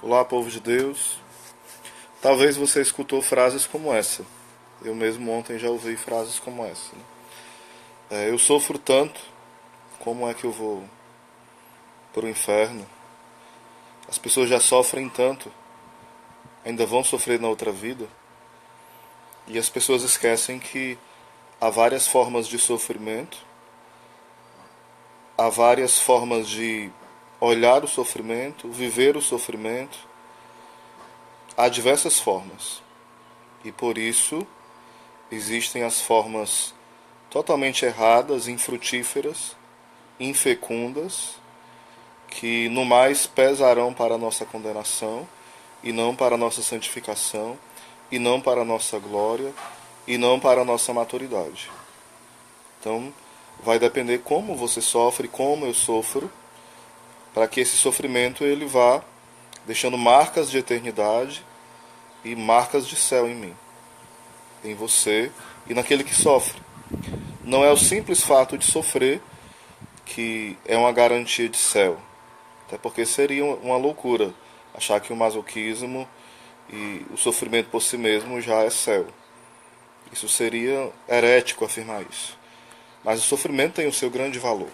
Olá, povo de Deus. Talvez você escutou frases como essa. Eu mesmo ontem já ouvi frases como essa. Eu sofro tanto, como é que eu vou para o inferno? As pessoas já sofrem tanto, ainda vão sofrer na outra vida. E as pessoas esquecem que há várias formas de sofrimento, há várias formas de olhar o sofrimento, viver o sofrimento. Há diversas formas. E por isso existem as formas totalmente erradas, infrutíferas, infecundas, que no mais pesarão para a nossa condenação, e não para a nossa santificação, e não para a nossa glória, e não para a nossa maturidade. Então, vai depender como você sofre, como eu sofro, para que esse sofrimento ele vá deixando marcas de eternidade e marcas de céu em mim, em você e naquele que sofre. Não é o simples fato de sofrer que é uma garantia de céu. Até porque seria uma loucura achar que o masoquismo e o sofrimento por si mesmo já é céu. Isso seria herético afirmar isso. Mas o sofrimento tem o seu grande valor.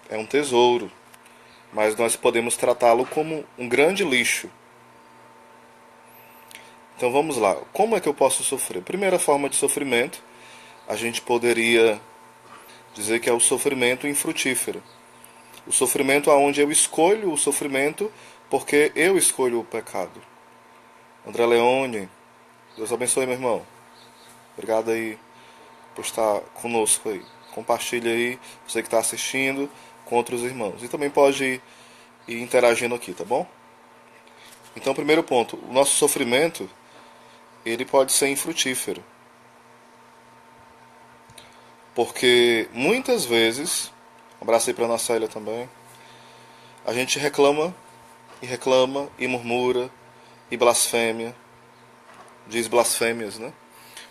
É um tesouro. Mas nós podemos tratá-lo como um grande lixo. Então vamos lá. Como é que eu posso sofrer? Primeira forma de sofrimento, a gente poderia dizer que é o sofrimento infrutífero. O sofrimento aonde eu escolho o sofrimento porque eu escolho o pecado. André Leone, Deus abençoe, meu irmão. Obrigado aí por estar conosco aí. Compartilha aí, você que está assistindo, com outros irmãos. E também pode ir interagindo aqui, tá bom? Então, primeiro ponto, o nosso sofrimento, ele pode ser infrutífero. Porque muitas vezes, um abraço aí para a nossa Célia também, a gente reclama e murmura e blasfêmia, diz blasfêmias, né?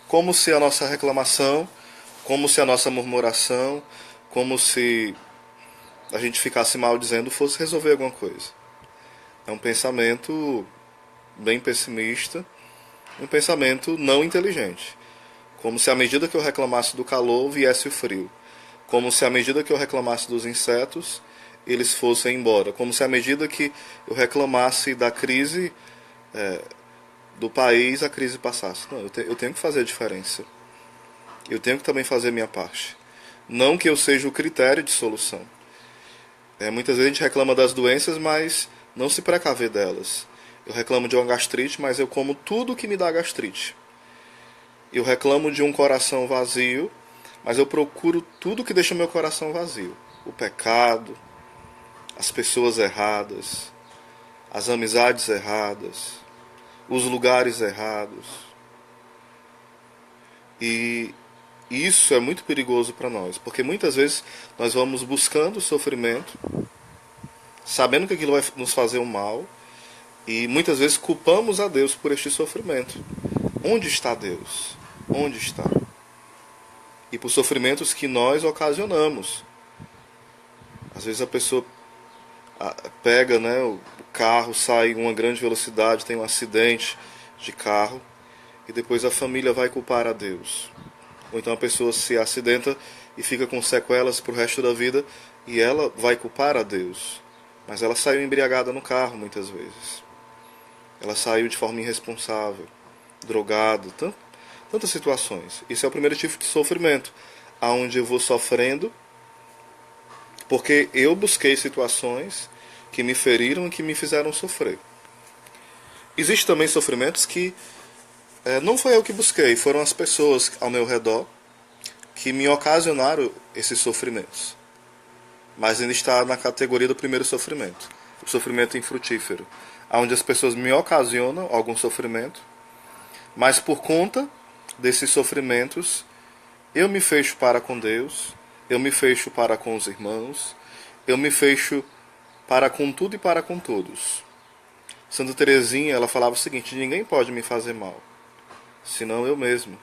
Como se a nossa reclamação, como se a nossa murmuração, como se a gente ficasse mal dizendo fosse resolver alguma coisa. É um pensamento bem pessimista, um pensamento não inteligente. Como se à medida que eu reclamasse do calor viesse o frio. Como se à medida que eu reclamasse dos insetos, eles fossem embora. Como se à medida que eu reclamasse da crise do país, a crise passasse. Não, eu tenho que fazer a diferença. Eu tenho que também fazer a minha parte. Não que eu seja o critério de solução. Muitas vezes a gente reclama das doenças, mas não se precaver delas. Eu reclamo de uma gastrite, mas eu como tudo que me dá gastrite. Eu reclamo de um coração vazio, mas eu procuro tudo que deixa meu coração vazio. O pecado, as pessoas erradas, as amizades erradas, os lugares errados. E isso é muito perigoso para nós, porque muitas vezes nós vamos buscando sofrimento, sabendo que aquilo vai nos fazer um mal, e muitas vezes culpamos a Deus por este sofrimento. Onde está Deus? Onde está? E por sofrimentos que nós ocasionamos. Às vezes a pessoa pega, né, o carro, sai em uma grande velocidade, tem um acidente de carro, e depois a família vai culpar a Deus. Ou então a pessoa se acidenta e fica com sequelas pro resto da vida, e ela vai culpar a Deus. Mas ela saiu embriagada no carro muitas vezes. Ela saiu de forma irresponsável, drogada, tantas situações. Esse é o primeiro tipo de sofrimento, aonde eu vou sofrendo porque eu busquei situações que me feriram e que me fizeram sofrer. Existem também sofrimentos que não foi eu que busquei, foram as pessoas ao meu redor que me ocasionaram esses sofrimentos. Mas ainda está na categoria do primeiro sofrimento, o sofrimento infrutífero, onde as pessoas me ocasionam algum sofrimento, mas por conta desses sofrimentos eu me fecho para com Deus, eu me fecho para com os irmãos, eu me fecho para com tudo e para com todos. Santa Teresinha, ela falava o seguinte: ninguém pode me fazer mal, senão eu mesmo.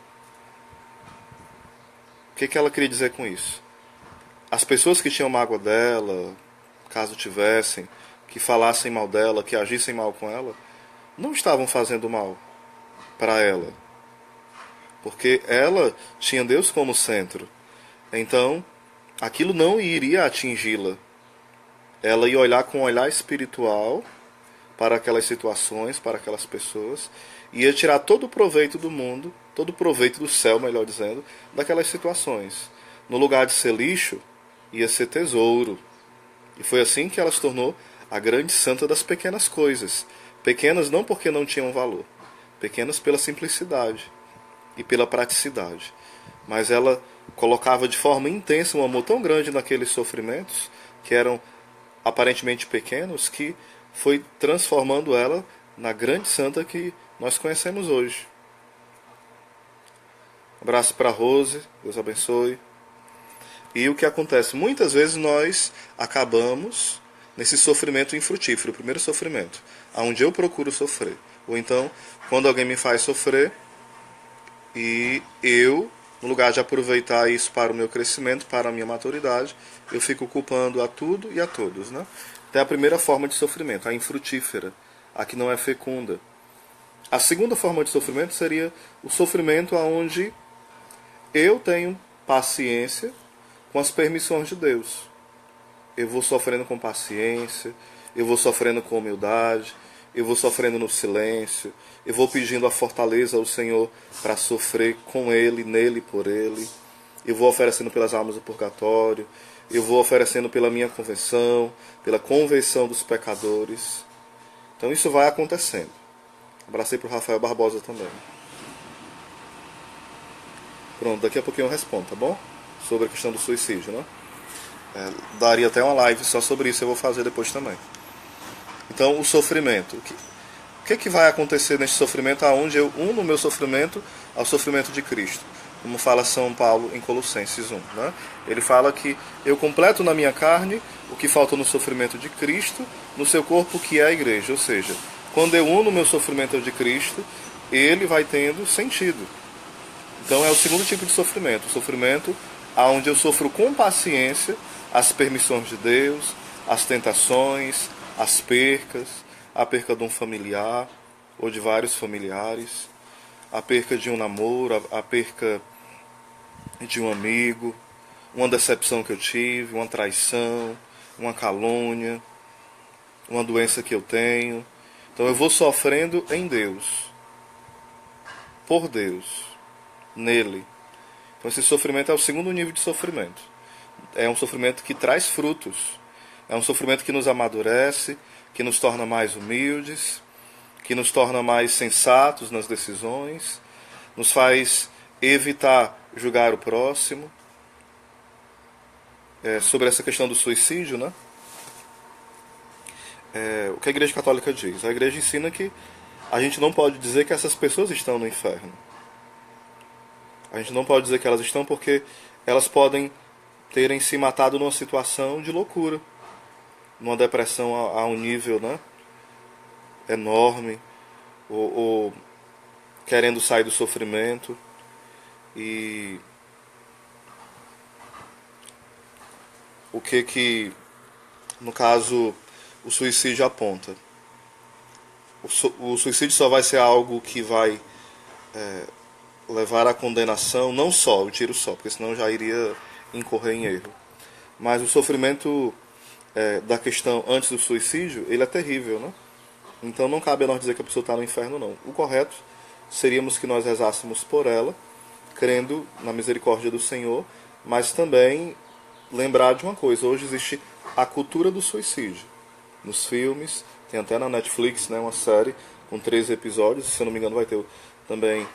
O que ela queria dizer com isso? As pessoas que tinham mágoa dela, caso tivessem, que falassem mal dela, que agissem mal com ela, não estavam fazendo mal para ela, porque ela tinha Deus como centro. Então, aquilo não iria atingi-la. Ela ia olhar com um olhar espiritual para aquelas situações, para aquelas pessoas, e ia tirar todo o proveito do mundo, todo o proveito do céu, melhor dizendo, daquelas situações. No lugar de ser lixo, ia ser tesouro. E foi assim que ela se tornou a grande santa das pequenas coisas. Pequenas não porque não tinham valor, pequenas pela simplicidade e pela praticidade. Mas ela colocava de forma intensa um amor tão grande naqueles sofrimentos, que eram aparentemente pequenos, que foi transformando ela na grande santa que nós conhecemos hoje. Abraço para Rose, Deus abençoe. E o que acontece? Muitas vezes nós acabamos nesse sofrimento infrutífero, o primeiro sofrimento, onde eu procuro sofrer. Ou então, quando alguém me faz sofrer, e eu, no lugar de aproveitar isso para o meu crescimento, para a minha maturidade, eu fico culpando a tudo e a todos, né? Então é a primeira forma de sofrimento, a infrutífera, a que não é fecunda. A segunda forma de sofrimento seria o sofrimento onde eu tenho paciência com as permissões de Deus. Eu vou sofrendo com paciência, eu vou sofrendo com humildade, eu vou sofrendo no silêncio, eu vou pedindo a fortaleza ao Senhor para sofrer com Ele, nele, por Ele. Eu vou oferecendo pelas almas do purgatório, eu vou oferecendo pela minha conversão, pela conversão dos pecadores. Então isso vai acontecendo. Abracei para o Rafael Barbosa também. Pronto, daqui a pouquinho eu respondo, tá bom? Sobre a questão do suicídio, né? Daria até uma live só sobre isso, eu vou fazer depois também. Então, o sofrimento. O que vai acontecer nesse sofrimento aonde eu uno o meu sofrimento ao sofrimento de Cristo? Como fala São Paulo em Colossenses 1. Né? Ele fala que eu completo na minha carne o que falta no sofrimento de Cristo, no seu corpo que é a igreja. Ou seja, quando eu uno o meu sofrimento ao de Cristo, ele vai tendo sentido. Então é o segundo tipo de sofrimento. O sofrimento onde eu sofro com paciência as permissões de Deus, as tentações, as percas, a perca de um familiar ou de vários familiares, a perca de um namoro, a perca de um amigo, uma decepção que eu tive, uma traição, uma calúnia, uma doença que eu tenho. Então eu vou sofrendo em Deus, por Deus, nele. Então esse sofrimento é o segundo nível de sofrimento. É um sofrimento que traz frutos. É um sofrimento que nos amadurece, que nos torna mais humildes, que nos torna mais sensatos nas decisões, nos faz evitar julgar o próximo. Sobre essa questão do suicídio, né? O que a Igreja Católica diz? A Igreja ensina que a gente não pode dizer que essas pessoas estão no inferno. A gente não pode dizer que elas estão porque elas podem terem se matado numa situação de loucura, numa depressão a um nível, né, enorme, ou querendo sair do sofrimento. E o que no caso o suicídio aponta? O suicídio só vai ser algo que vai levar à condenação, não só o tiro só, porque senão já iria incorrer em erro. Mas o sofrimento da questão antes do suicídio, ele é terrível, né? Então não cabe a nós dizer que a pessoa está no inferno, não. O correto seríamos que nós rezássemos por ela, crendo na misericórdia do Senhor, mas também lembrar de uma coisa: hoje existe a cultura do suicídio. Nos filmes, tem até na Netflix, né, uma série com 13 episódios, se eu não me engano vai ter também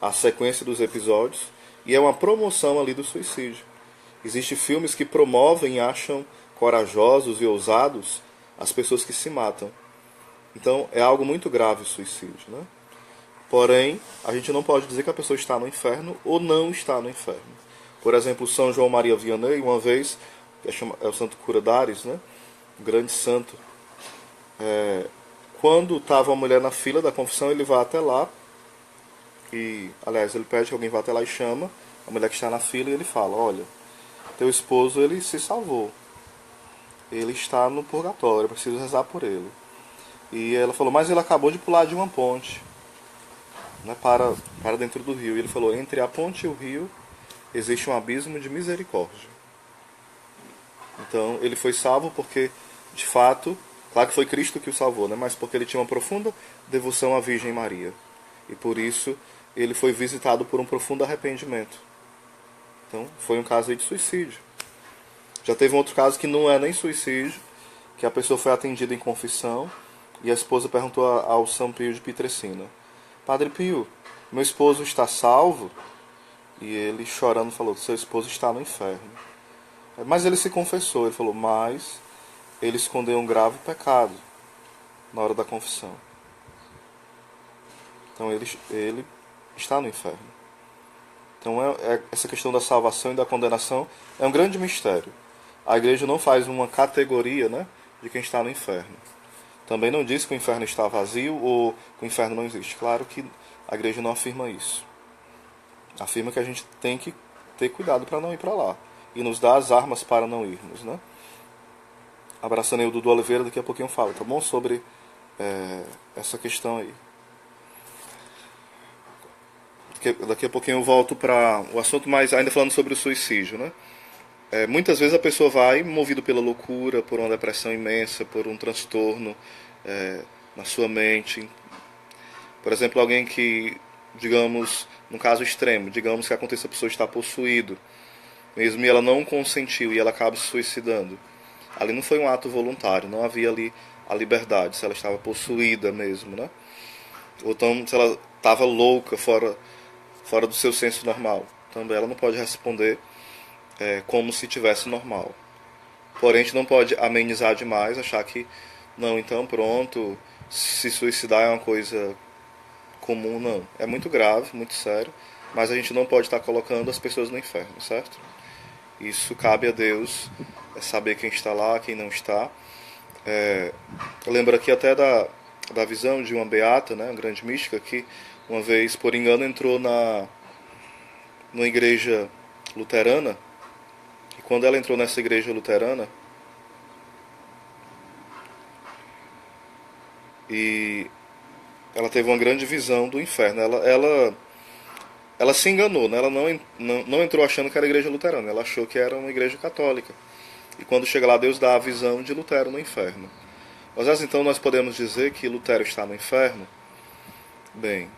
a sequência dos episódios, e é uma promoção ali do suicídio. Existem filmes que promovem e acham corajosos e ousados as pessoas que se matam. Então é algo muito grave o suicídio, né? Porém, a gente não pode dizer que a pessoa está no inferno ou não está no inferno. Por exemplo, São João Maria Vianney, uma vez, é o Santo Cura d'Ares, né? O grande santo. Quando estava uma mulher na fila da confissão, ele vai até lá, e, aliás, ele pede que alguém vá até lá e chama a mulher que está na fila, e ele fala: olha, teu esposo, ele se salvou, ele está no purgatório, eu preciso rezar por ele. E ela falou, mas ele acabou de pular de uma ponte, né, para dentro do rio. E ele falou, entre a ponte e o rio existe um abismo de misericórdia. Então ele foi salvo porque, de fato, claro que foi Cristo que o salvou, né, mas porque ele tinha uma profunda devoção à Virgem Maria. E por isso ele foi visitado por um profundo arrependimento. Então foi um caso aí de suicídio. Já teve um outro caso que não é nem suicídio, que a pessoa foi atendida em confissão e a esposa perguntou ao São Pio de Pietrelcina: Padre Pio, meu esposo está salvo? E ele chorando falou: seu esposo está no inferno. Mas ele se confessou, ele falou: mas ele escondeu um grave pecado na hora da confissão. Então ele está no inferno. Então essa questão da salvação e da condenação é um grande mistério. A igreja não faz uma categoria, né, de quem está no inferno. Também não diz que o inferno está vazio ou que o inferno não existe. Claro que a igreja não afirma isso. Afirma que a gente tem que ter cuidado para não ir para lá. E nos dá as armas para não irmos, né? Abraçando aí o Dudu Oliveira, daqui a pouquinho eu falo, tá bom? Sobre essa questão aí. Daqui a pouquinho eu volto para o assunto, mas ainda falando sobre o suicídio, né? Muitas vezes a pessoa vai movido pela loucura, por uma depressão imensa, por um transtorno na sua mente. Por exemplo, alguém que, digamos, num caso extremo, digamos que aconteça a pessoa estar possuído, mesmo e ela não consentiu e ela acaba se suicidando. Ali não foi um ato voluntário, não havia ali a liberdade, se ela estava possuída mesmo, né? Ou então, se ela estava louca, fora do seu senso normal. Também ela não pode responder como se tivesse normal. Porém, a gente não pode amenizar demais, achar que, não, então pronto, se suicidar é uma coisa comum, não. É muito grave, muito sério, mas a gente não pode estar colocando as pessoas no inferno, certo? Isso cabe a Deus, saber quem está lá, quem não está. Eu lembro aqui até da visão de uma beata, né, uma grande mística, que uma vez, por engano, entrou numa igreja luterana. E quando ela entrou nessa igreja luterana, e ela teve uma grande visão do inferno. Ela se enganou, né? Ela não entrou achando que era igreja luterana, ela achou que era uma igreja católica. E quando chega lá, Deus dá a visão de Lutero no inferno. Mas então nós podemos dizer que Lutero está no inferno? Bem,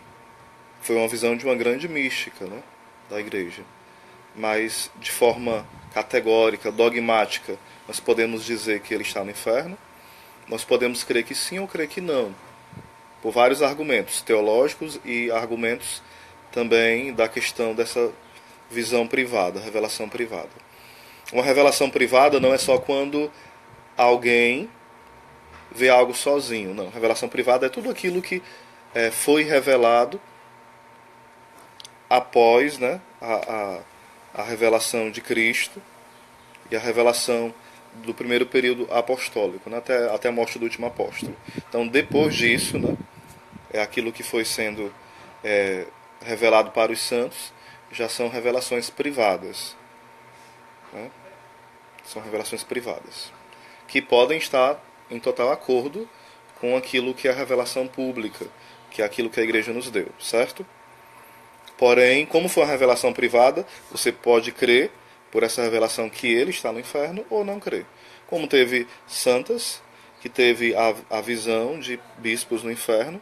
foi uma visão de uma grande mística, né, da igreja. Mas de forma categórica, dogmática, nós podemos dizer que ele está no inferno. Nós podemos crer que sim ou crer que não, por vários argumentos teológicos e argumentos também da questão dessa visão privada, revelação privada. Uma revelação privada não é só quando alguém vê algo sozinho, não. Revelação privada é tudo aquilo que foi revelado após, né, a revelação de Cristo e a revelação do primeiro período apostólico, né, até a morte do último apóstolo. Então, depois disso, né, é aquilo que foi sendo revelado para os santos, já são revelações privadas. Né? São revelações privadas, que podem estar em total acordo com aquilo que é a revelação pública, que é aquilo que a igreja nos deu, certo? Porém, como for uma revelação privada, você pode crer por essa revelação que ele está no inferno ou não crer. Como teve santas, que teve a visão de bispos no inferno,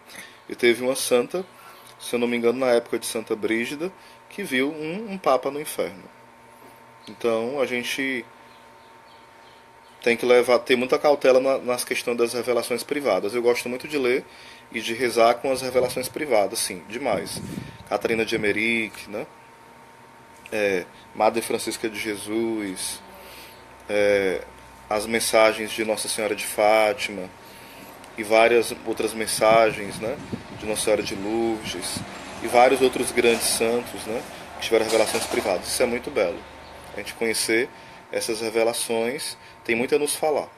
e teve uma santa, se eu não me engano, na época de Santa Brígida, que viu um papa no inferno. Então, a gente tem que ter muita cautela nas questões das revelações privadas. Eu gosto muito de ler e de rezar com as revelações privadas, sim, demais. Catarina de Emerick, né? Madre Francisca de Jesus, as mensagens de Nossa Senhora de Fátima e várias outras mensagens, né, de Nossa Senhora de Lourdes e vários outros grandes santos, né, que tiveram revelações privadas. Isso é muito belo. A gente conhecer essas revelações tem muito a nos falar.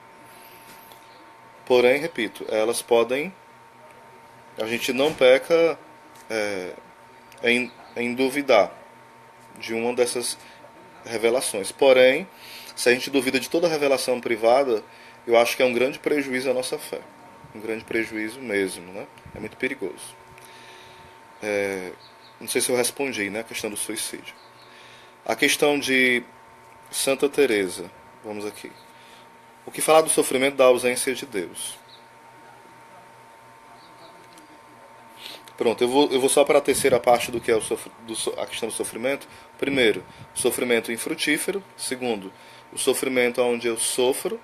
Porém, repito, elas podem... A gente não peca em duvidar de uma dessas revelações. Porém, se a gente duvida de toda revelação privada, eu acho que é um grande prejuízo à nossa fé. um grande prejuízo mesmo, né? É muito perigoso. Não sei se eu respondi, né, a questão do suicídio. A questão de Santa Teresa, vamos aqui. O que falar do sofrimento da ausência de Deus? Pronto, eu vou só para a terceira parte do que é a questão do sofrimento. Primeiro, o sofrimento infrutífero. Segundo, o sofrimento onde eu sofro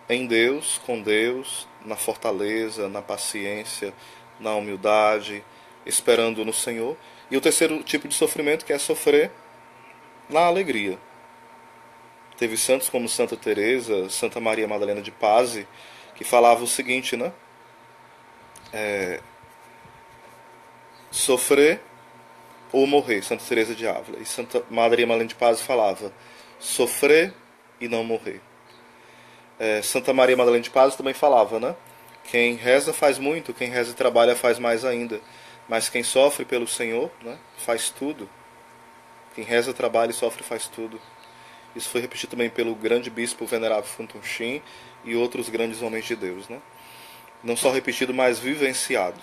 em Deus, com Deus, na fortaleza, na paciência, na humildade, esperando no Senhor. E o terceiro tipo de sofrimento que é sofrer na alegria. Teve santos como Santa Teresa, Santa Maria Madalena de Pazzi, que falavam o seguinte, né? Sofrer ou morrer, Santa Teresa de Ávila. E Santa Maria Madalena de Pazzi falava sofrer e não morrer. Santa Maria Madalena de Pazzi também falava, né? Quem reza faz muito, quem reza e trabalha faz mais ainda. Mas quem sofre pelo Senhor, né, faz tudo. Quem reza, trabalha e sofre faz tudo. Isso foi repetido também pelo grande bispo venerável Funtum Shin e outros grandes homens de Deus, né? Não só repetido, mas vivenciado.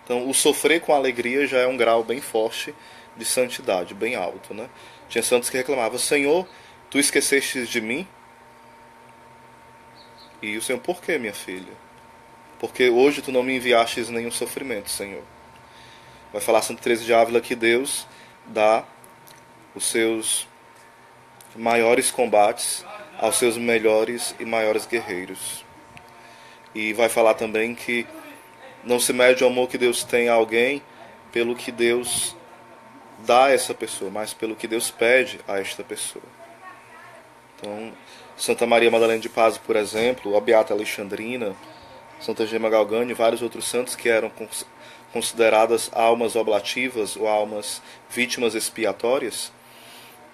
Então, o sofrer com alegria já é um grau bem forte de santidade, bem alto, né? Tinha santos que reclamavam: Senhor, tu esquecestes de mim? E o Senhor: por que, minha filha? Porque hoje tu não me enviastes nenhum sofrimento, Senhor. Vai falar Santa Teresa de Ávila que Deus dá os seus maiores combates aos seus melhores e maiores guerreiros. E vai falar também que não se mede o amor que Deus tem a alguém pelo que Deus dá a essa pessoa, mas pelo que Deus pede a esta pessoa. Então, Santa Maria Madalena de Pazzi, por exemplo, a Beata Alexandrina, Santa Gema Galgani e vários outros santos que eram consideradas almas oblativas ou almas vítimas expiatórias,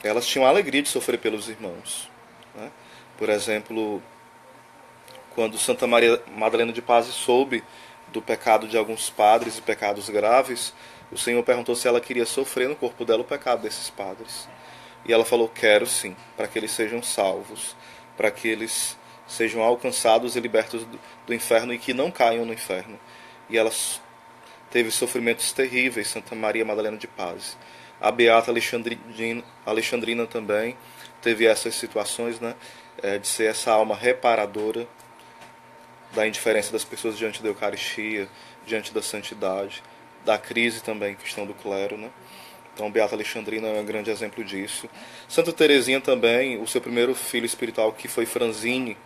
elas tinham a alegria de sofrer pelos irmãos, né? Por exemplo, quando Santa Maria Madalena de Pazzi soube do pecado de alguns padres e pecados graves, o Senhor perguntou se ela queria sofrer no corpo dela o pecado desses padres. E ela falou: quero sim, para que eles sejam salvos, para que eles sejam alcançados e libertos do inferno e que não caiam no inferno. E ela teve sofrimentos terríveis, Santa Maria Madalena de Pazzi. A Beata Alexandrina também teve essas situações, né, de ser essa alma reparadora da indiferença das pessoas diante da Eucaristia, diante da santidade, da crise também, questão do clero, né? Então, Beata Alexandrina é um grande exemplo disso. Santa Teresinha também, o seu primeiro filho espiritual, que foi Franzini,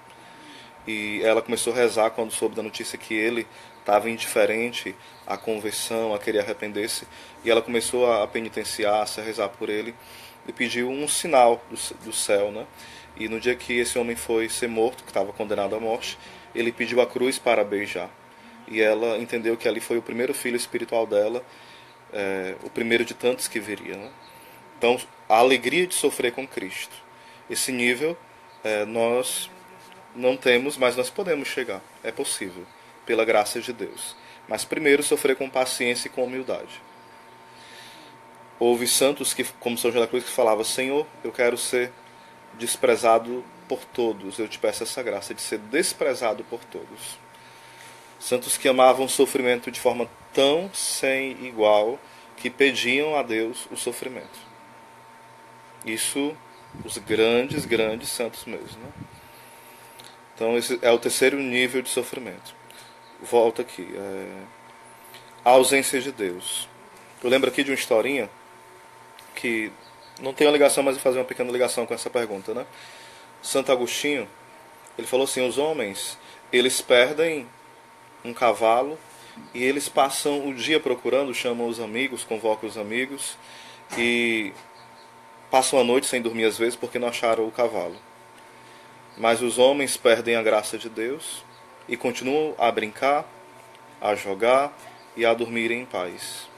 e ela começou a rezar quando soube da notícia que ele estava indiferente à conversão, a querer arrepender-se, e ela começou a penitenciar-se, a rezar por ele, e pediu um sinal do céu, né? E no dia que esse homem foi ser morto, que estava condenado à morte, ele pediu a cruz para beijar. E ela entendeu que ali foi o primeiro filho espiritual dela, o primeiro de tantos que viria, né? Então, a alegria de sofrer com Cristo. Esse nível nós não temos, mas nós podemos chegar. É possível, pela graça de Deus. Mas primeiro sofrer com paciência e com humildade. Houve santos, que, como São João da Cruz, que falava: Senhor, eu quero ser desprezado por todos. Eu te peço essa graça de ser desprezado por todos. Santos que amavam o sofrimento de forma tão sem igual que pediam a Deus o sofrimento. Isso, os grandes, grandes santos mesmo, né? Então esse é o terceiro nível de sofrimento. Volta aqui. A ausência de Deus. Eu lembro aqui de uma historinha que não tem uma ligação, mas vou fazer uma pequena ligação com essa pergunta, né? Santo Agostinho, ele falou assim: os homens, eles perdem um cavalo e eles passam o dia procurando, chamam os amigos, convocam os amigos e passam a noite sem dormir às vezes porque não acharam o cavalo. Mas os homens perdem a graça de Deus e continuam a brincar, a jogar e a dormir em paz.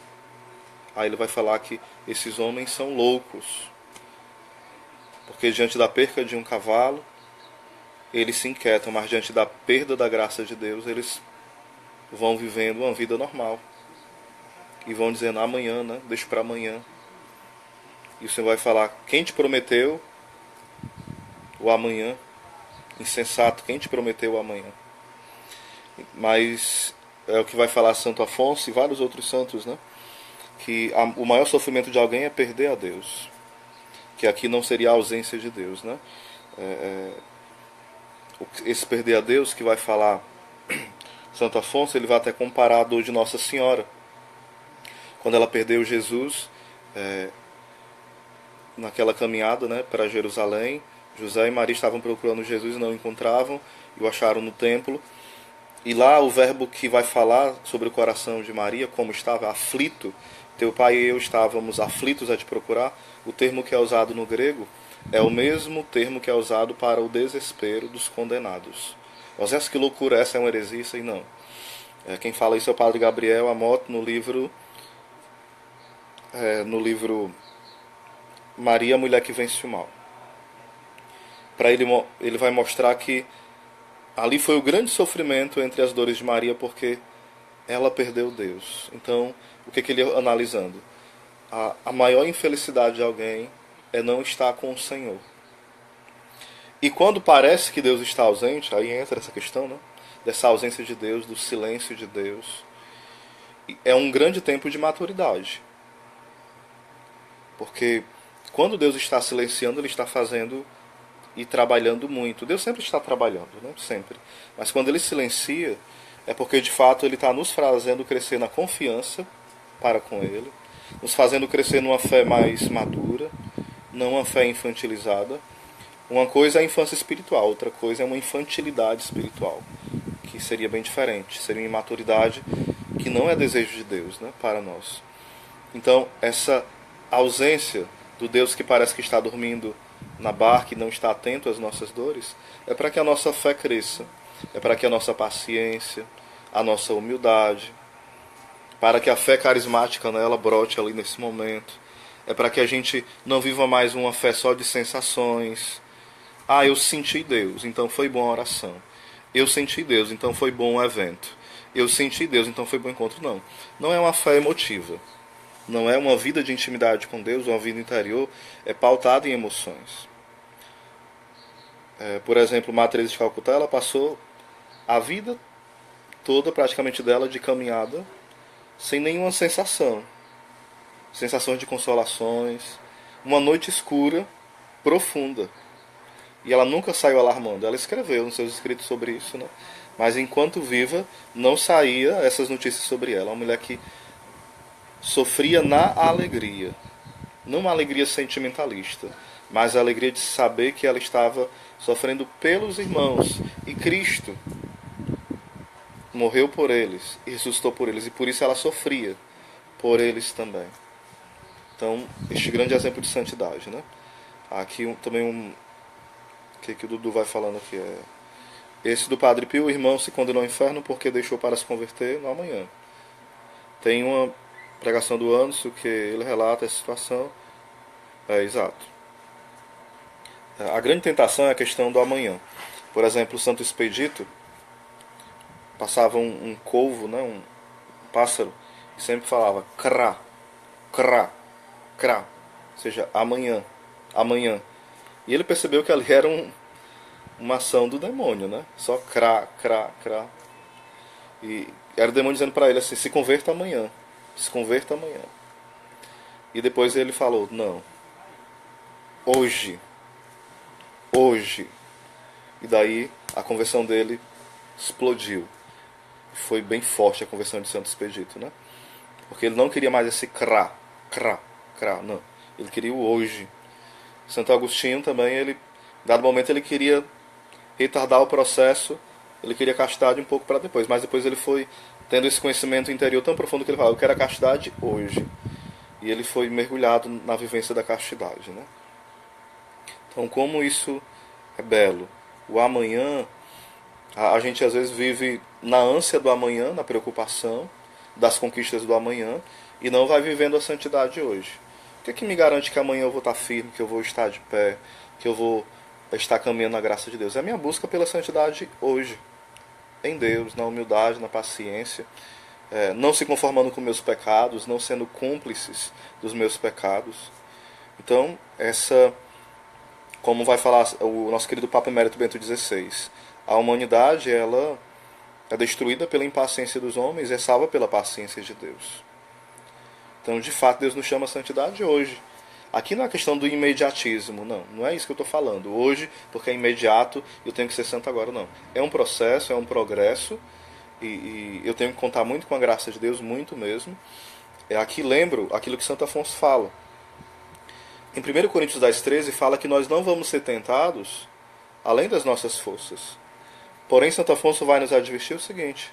Aí ele vai falar que esses homens são loucos, porque diante da perca de um cavalo eles se inquietam, mas diante da perda da graça de Deus eles vão vivendo uma vida normal e vão dizendo: amanhã, né? Deixa para amanhã. E o Senhor vai falar: quem te prometeu o amanhã? Insensato, quem te prometeu o amanhã? mas é o que vai falar Santo Afonso e vários outros santos, né? Que o maior sofrimento de alguém é perder a Deus, que aqui não seria a ausência de Deus, né? Esse perder a Deus que vai falar Santo Afonso, ele vai até comparar a dor de Nossa Senhora, quando ela perdeu Jesus naquela caminhada, né, para Jerusalém. José e Maria estavam procurando Jesus e não encontravam, e o acharam no templo. E lá o verbo que vai falar sobre o coração de Maria, como estava aflito, teu pai e eu estávamos aflitos a te procurar, o termo que é usado no grego é o mesmo termo que é usado para o desespero dos condenados. Mas que loucura, essa é uma heresia, isso aí não. Quem fala isso é o padre Gabriel Amott no livro Maria, Mulher que Vence o Mal. Para ele vai mostrar que ali foi o grande sofrimento entre as dores de Maria, porque ela perdeu Deus. Então, o que ele ia analisando? A maior infelicidade de alguém é não estar com o Senhor. E quando parece que Deus está ausente, aí entra essa questão, né? Dessa ausência de Deus, do silêncio de Deus. É um grande tempo de maturidade. Porque quando Deus está silenciando, Ele está fazendo e trabalhando muito. Deus sempre está trabalhando, né? Sempre. Mas quando Ele silencia, é porque de fato Ele está nos fazendo crescer na confiança para com Ele, nos fazendo crescer numa fé mais madura, não uma fé infantilizada. Uma coisa é a infância espiritual, outra coisa é uma infantilidade espiritual, que seria bem diferente, seria uma imaturidade que não é desejo de Deus, né, para nós. Então, essa ausência do Deus que parece que está dormindo na barca e não está atento às nossas dores, é para que a nossa fé cresça, é para que a nossa paciência, a nossa humildade, para que a fé carismática nela brote ali nesse momento, é para que a gente não viva mais uma fé só de sensações. Ah, eu senti Deus, então foi bom a oração. Eu senti Deus, então foi bom o evento. Eu senti Deus, então foi bom o encontro. Não. Não é uma fé emotiva. Não é uma vida de intimidade com Deus, uma vida interior, é pautada em emoções. Por exemplo, Madre Teresa de Calcutá, ela passou a vida toda praticamente dela de caminhada sem nenhuma sensação. Sensações de consolações. Uma noite escura, profunda. E ela nunca saiu alarmando. Ela escreveu nos seus escritos sobre isso, né? Mas enquanto viva, não saía essas notícias sobre ela. Uma mulher que sofria na alegria. Não uma alegria sentimentalista, mas a alegria de saber que ela estava sofrendo pelos irmãos. E Cristo morreu por eles e ressuscitou por eles. E por isso ela sofria por eles também. Então, este grande exemplo de santidade, né? Aqui também que o Dudu vai falando aqui esse do Padre Pio: o irmão se condenou ao inferno porque deixou para se converter no amanhã. Tem uma pregação do Anderson que ele relata essa situação. Exato. A grande tentação é a questão do amanhã. Por exemplo, o Santo Expedito passava um couvo, né, um pássaro, e sempre falava crá, crá, crá, ou seja, amanhã, amanhã. E ele percebeu que ali era uma ação do demônio, né? Só crá, crá, crá. E era o demônio dizendo para ele assim: se converta amanhã, se converta amanhã. E depois ele falou: não, hoje, hoje. E daí a conversão dele explodiu. Foi bem forte a conversão de Santo Expedito, né? Porque ele não queria mais esse crá, crá, crá, não. Ele queria o hoje. Santo Agostinho também, ele, dado momento, ele queria retardar o processo, ele queria castidade um pouco para depois, mas depois ele foi tendo esse conhecimento interior tão profundo que ele falou: eu quero a castidade hoje. E ele foi mergulhado na vivência da castidade, né? Então, como isso é belo. O amanhã, a gente às vezes vive na ânsia do amanhã, na preocupação das conquistas do amanhã, e não vai vivendo a santidade hoje. O que me garante que amanhã eu vou estar firme, que eu vou estar de pé, que eu vou estar caminhando na graça de Deus? É a minha busca pela santidade hoje, em Deus, na humildade, na paciência, não se conformando com meus pecados, não sendo cúmplices dos meus pecados. Então, como vai falar o nosso querido Papa Emérito Bento XVI, a humanidade, ela É destruída pela impaciência dos homens e é salva pela paciência de Deus. Então, de fato, Deus nos chama a santidade hoje. Aqui não é questão do imediatismo, não. Não é isso que eu estou falando. Hoje, porque é imediato, eu tenho que ser santo agora, não. É um processo, é um progresso, e eu tenho que contar muito com a graça de Deus, muito mesmo. Aqui lembro aquilo que Santo Afonso fala. Em 1 Coríntios 10,13 fala que nós não vamos ser tentados além das nossas forças. Porém, Santo Afonso vai nos advertir o seguinte,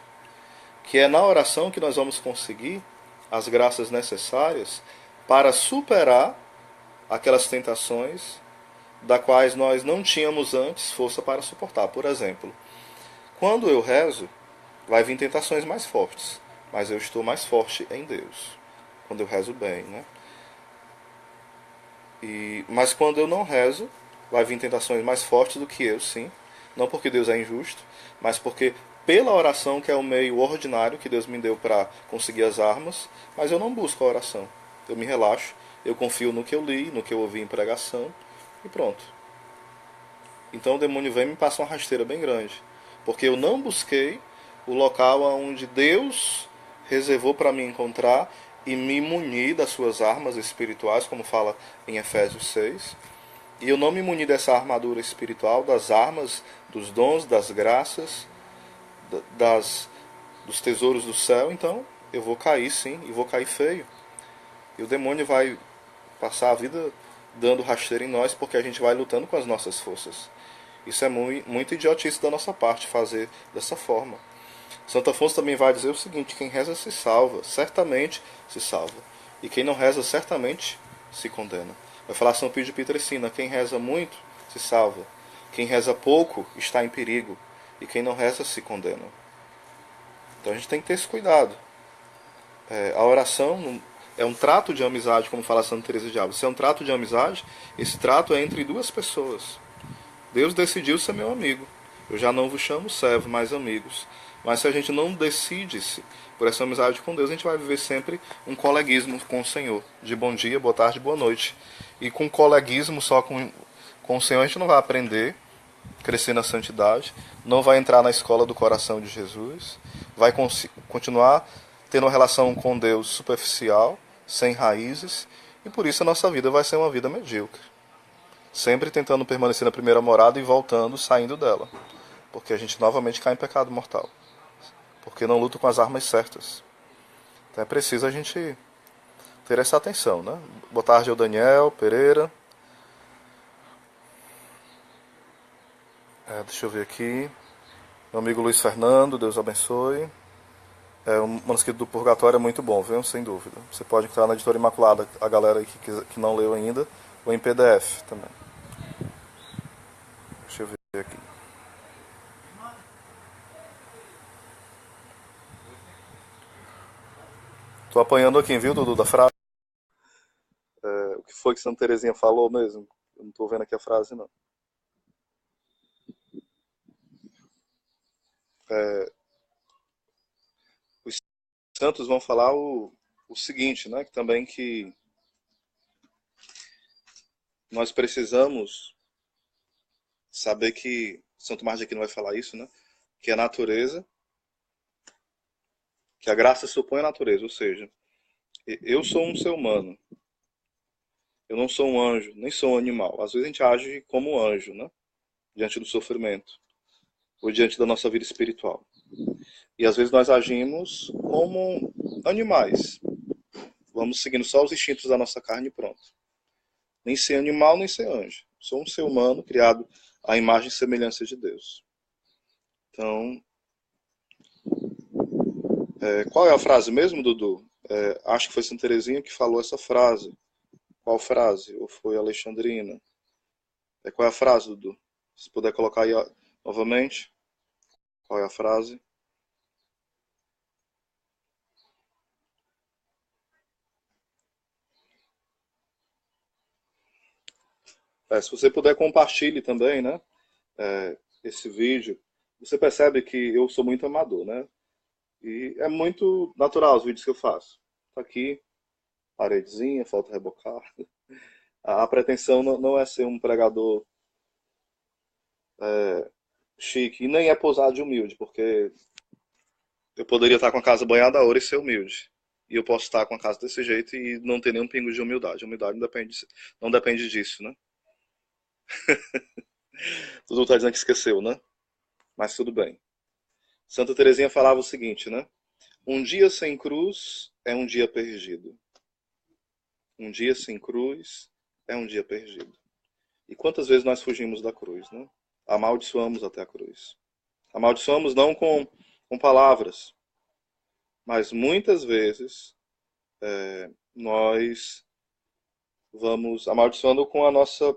que é na oração que nós vamos conseguir as graças necessárias para superar aquelas tentações da quais nós não tínhamos antes força para suportar. Por exemplo, quando eu rezo, vai vir tentações mais fortes, mas eu estou mais forte em Deus, quando eu rezo bem, né? Mas quando eu não rezo, vai vir tentações mais fortes do que eu, sim. Não porque Deus é injusto, mas porque pela oração, que é o meio ordinário que Deus me deu para conseguir as armas, mas eu não busco a oração. Eu me relaxo, eu confio no que eu li, no que eu ouvi em pregação e pronto. Então o demônio vem e me passa uma rasteira bem grande, porque eu não busquei o local onde Deus reservou para me encontrar e me munir das suas armas espirituais, como fala em Efésios 6. E eu não me muni dessa armadura espiritual, das armas, dos dons, das graças, das, dos tesouros do céu, então eu vou cair sim, e vou cair feio. E o demônio vai passar a vida dando rasteira em nós, porque a gente vai lutando com as nossas forças. Isso é muito idiotice da nossa parte, fazer dessa forma. Santo Afonso também vai dizer o seguinte: quem reza se salva, certamente se salva. E quem não reza, certamente se condena. Vai falar São Pio de Pietrelcina: quem reza muito, se salva. Quem reza pouco, está em perigo. E quem não reza, se condena. Então a gente tem que ter esse cuidado. A oração é um trato de amizade, como fala Santa Teresa de Ávila. Se é um trato de amizade, esse trato é entre duas pessoas. Deus decidiu ser meu amigo. Eu já não vos chamo servo, mas amigos. Mas se a gente não decide-se por essa amizade com Deus, a gente vai viver sempre um coleguismo com o Senhor. De bom dia, boa tarde, boa noite. E com coleguismo só com o Senhor a gente não vai aprender, crescer na santidade, não vai entrar na escola do coração de Jesus, vai continuar tendo uma relação com Deus superficial, sem raízes, e por isso a nossa vida vai ser uma vida medíocre. Sempre tentando permanecer na primeira morada e voltando, saindo dela. Porque a gente novamente cai em pecado mortal. Porque não luta com as armas certas. Então é preciso a gente ter essa atenção, né? Boa tarde ao Daniel Pereira. Deixa eu ver aqui. Meu amigo Luiz Fernando, Deus abençoe. O manuscrito do Purgatório é muito bom, viu? Sem dúvida. Você pode entrar na Editora Imaculada, a galera aí que não leu ainda, ou em PDF também. Deixa eu ver aqui. Tô apanhando aqui, viu, Dudu, da frase. O que foi que Santa Teresinha falou mesmo? Eu não tô vendo aqui a frase, não. Os santos vão falar o seguinte, né? Que também que nós precisamos saber que Santo Tomás de Aquino vai falar isso, né? Que a natureza, que a graça supõe a natureza, ou seja, eu sou um ser humano, eu não sou um anjo, nem sou um animal. Às vezes a gente age como anjo, né? Diante do sofrimento, ou diante da nossa vida espiritual. E às vezes nós agimos como animais. Vamos seguindo só os instintos da nossa carne e pronto. Nem ser animal, nem ser anjo. Sou um ser humano criado à imagem e semelhança de Deus. Então, qual é a frase mesmo, Dudu? Acho que foi Santa Teresinha que falou essa frase. Qual frase? Ou foi Alexandrina? Qual é a frase, Dudu? Se puder colocar aí novamente. Qual é a frase? Se você puder, compartilhe também, né? Esse vídeo. Você percebe que eu sou muito amador, né? E é muito natural os vídeos que eu faço. Tá aqui, paredezinha, falta rebocar. A pretensão não é ser um pregador chique, e nem é posar de humilde, porque Eu poderia estar com a casa banhada a ouro e ser humilde. E eu posso estar com a casa desse jeito e não ter nenhum pingo de humildade. Humildade não depende disso, né? Todo mundo está dizendo que esqueceu, né? Mas tudo bem. Santa Teresinha falava o seguinte, né? Um dia sem cruz é um dia perdido. Um dia sem cruz é um dia perdido. E quantas vezes nós fugimos da cruz, né? Amaldiçoamos até a cruz. Amaldiçoamos não com palavras, mas muitas vezes nós vamos amaldiçoando com a nossa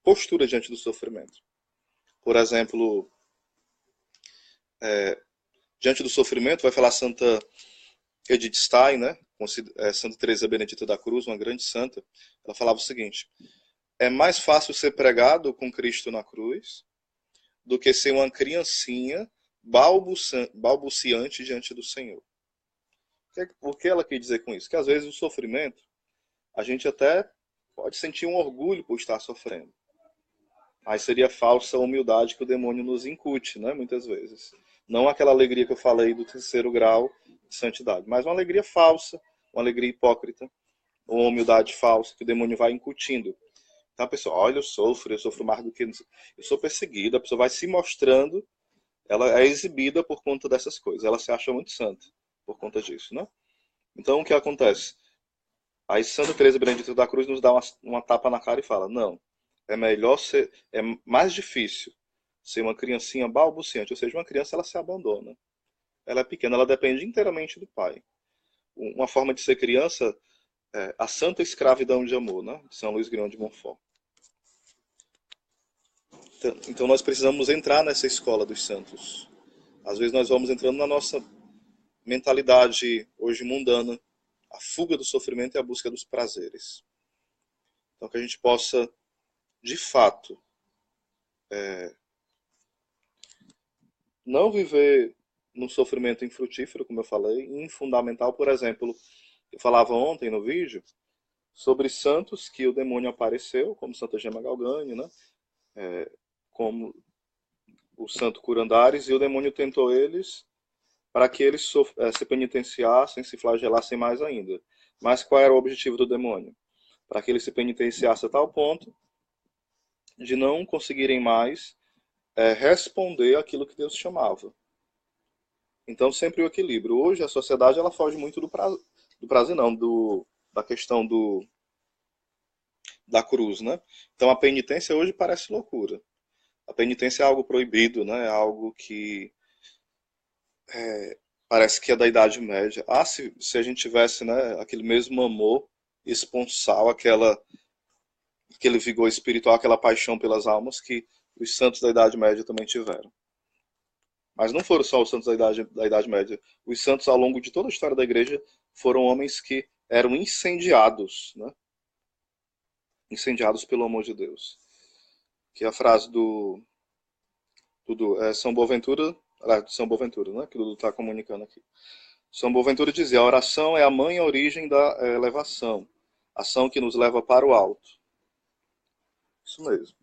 postura diante do sofrimento. Por exemplo, diante do sofrimento, vai falar Santa Edith Stein, né? Santa Teresa Benedita da Cruz, uma grande santa. Ela falava o seguinte: é mais fácil ser pregado com Cristo na cruz do que ser uma criancinha balbuciante diante do Senhor. O que ela quer dizer com isso? Que às vezes o sofrimento, a gente até pode sentir um orgulho por estar sofrendo. Aí seria falsa humildade que o demônio nos incute, né? Muitas vezes. Não aquela alegria que eu falei do terceiro grau de santidade, mas uma alegria falsa, uma alegria hipócrita, ou uma humildade falsa que o demônio vai incutindo. Então a pessoa, olha, eu sofro mais do que... Eu sou perseguida, a pessoa vai se mostrando, ela é exibida por conta dessas coisas. Ela se acha muito santa por conta disso, né? Então o que acontece? Aí Santa Teresa Benedita da Cruz nos dá uma tapa na cara e fala, não, é melhor ser, é mais difícil ser uma criancinha balbuciante, ou seja, uma criança ela se abandona. Ela é pequena, ela depende inteiramente do pai. Uma forma de ser criança é a santa escravidão de amor, né? De São Luís Grão de Montfort. Então nós precisamos entrar nessa escola dos santos. Às vezes nós vamos entrando na nossa mentalidade hoje mundana, a fuga do sofrimento e a busca dos prazeres. Então que a gente possa, de fato, não viver num sofrimento infrutífero, como eu falei, infundamental. Por exemplo, eu falava ontem no vídeo sobre santos que o demônio apareceu, como Santa Gema Galgani, né? Como o santo Curandares, e o demônio tentou eles para que eles se penitenciassem, se flagelassem mais ainda. Mas qual era o objetivo do demônio? Para que eles se penitenciassem a tal ponto de não conseguirem mais responder aquilo que Deus chamava. Então sempre o equilíbrio. Hoje a sociedade ela foge muito do prazer não, da questão da cruz, né? Então a penitência hoje parece loucura. A penitência é algo proibido, né? É algo que parece que é da Idade Média. Ah, se a gente tivesse, né, aquele mesmo amor esponsal, aquele vigor espiritual, aquela paixão pelas almas que os santos da Idade Média também tiveram. Mas não foram só os santos da Idade Média. Os santos, ao longo de toda a história da igreja, foram homens que eram incendiados, né? Incendiados pelo amor de Deus. Que é a frase do São Boaventura, São Boaventura, né? Que o Dudu está comunicando aqui. São Boaventura dizia: a oração é a mãe e a origem da elevação, ação que nos leva para o alto. Isso mesmo.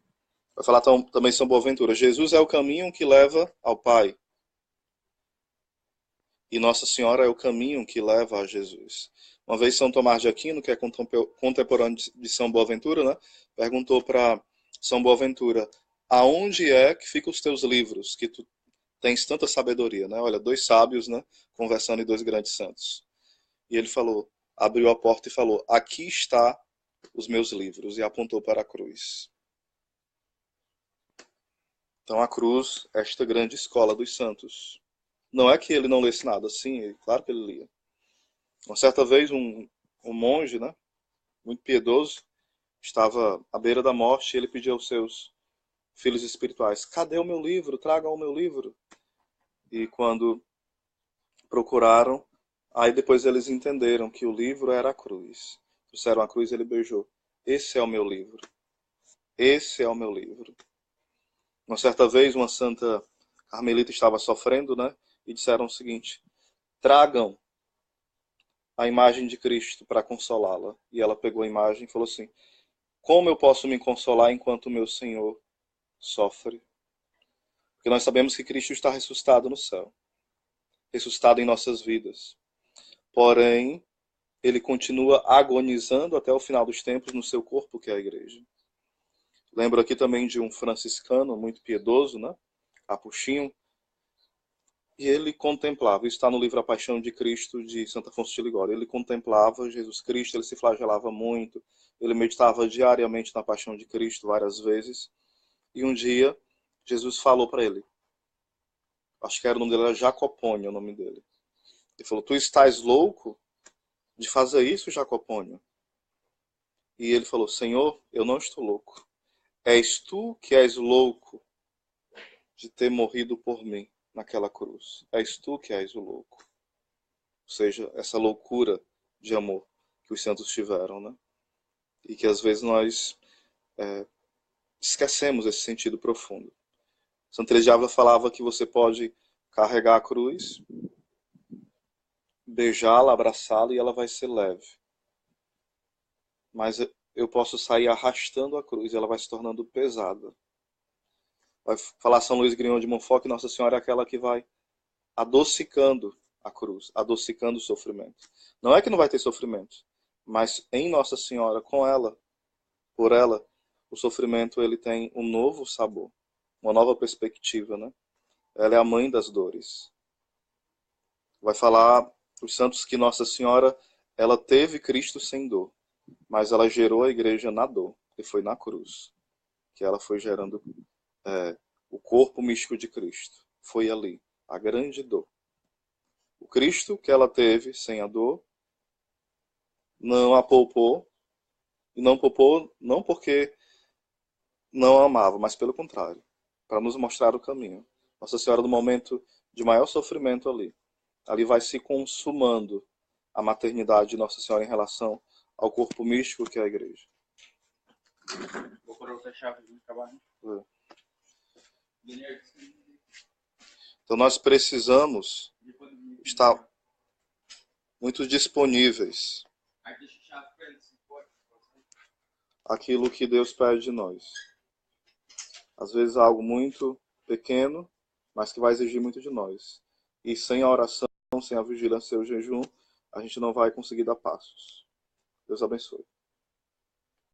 Vai falar também São Boaventura: Jesus é o caminho que leva ao Pai. E Nossa Senhora é o caminho que leva a Jesus. Uma vez São Tomás de Aquino, que é contemporâneo de São Boaventura, né, perguntou para São Boaventura: aonde é que ficam os teus livros, que tu tens tanta sabedoria, né? Olha, dois sábios, né, conversando em dois grandes santos. E ele falou, abriu a porta e falou: aqui está os meus livros, e apontou para a cruz. Então a cruz, esta grande escola dos santos. Não é que ele não lesse nada, sim, claro que ele lia. Uma certa vez um monge, né, muito piedoso, estava à beira da morte e ele pediu aos seus filhos espirituais: cadê o meu livro? Tragam o meu livro. E quando procuraram, aí depois eles entenderam que o livro era a cruz. Trouxeram a cruz e ele beijou. Esse é o meu livro. Esse é o meu livro. Uma certa vez uma santa carmelita estava sofrendo, né? E disseram o seguinte: tragam a imagem de Cristo para consolá-la. E ela pegou a imagem e falou assim: como eu posso me consolar enquanto o meu Senhor sofre? Porque nós sabemos que Cristo está ressuscitado no céu. ressuscitado em nossas vidas. Porém, ele continua agonizando até o final dos tempos no seu corpo, que é a igreja. Lembro aqui também de um franciscano muito piedoso, né? Capuchinho, e ele contemplava, isso está no livro A Paixão de Cristo, de Santo Afonso de Ligório. Ele contemplava Jesus Cristo, ele se flagelava muito, ele meditava diariamente na Paixão de Cristo várias vezes. E um dia, Jesus falou para ele, acho que era o nome dele, era Jacopônio, o nome dele. Ele falou, tu estás louco de fazer isso, Jacopônio? E ele falou, Senhor, eu não estou louco. És tu que és louco de ter morrido por mim naquela cruz. És tu que és o louco. Ou seja, essa loucura de amor que os santos tiveram, né? E que às vezes nós esquecemos esse sentido profundo. Santa Teresa de Ávila falava que você pode carregar a cruz, beijá-la, abraçá-la e ela vai ser leve. Mas eu posso sair arrastando a cruz e ela vai se tornando pesada. Vai falar São Luís Grignon de Montfort que Nossa Senhora é aquela que vai adocicando a cruz, adocicando o sofrimento. Não é que não vai ter sofrimento, mas em Nossa Senhora, com ela, por ela, o sofrimento ele tem um novo sabor, uma nova perspectiva, né? Ela é a mãe das dores. Vai falar os santos que Nossa Senhora, ela teve Cristo sem dor, mas ela gerou a igreja na dor, e foi na cruz que ela foi gerando o corpo místico de Cristo. Foi ali, a grande dor. O Cristo que ela teve sem a dor não a poupou, e não poupou não porque não a amava, mas pelo contrário, para nos mostrar o caminho. Nossa Senhora, no momento de maior sofrimento ali vai se consumando a maternidade de Nossa Senhora em relação ao corpo místico que é a igreja. Vou por outra chave de trabalho. Então nós precisamos estar muito disponíveis àquilo que Deus pede de nós. Às vezes algo muito pequeno, mas que vai exigir muito de nós. E sem a oração, sem a vigilância, sem o jejum, a gente não vai conseguir dar passos. Deus abençoe.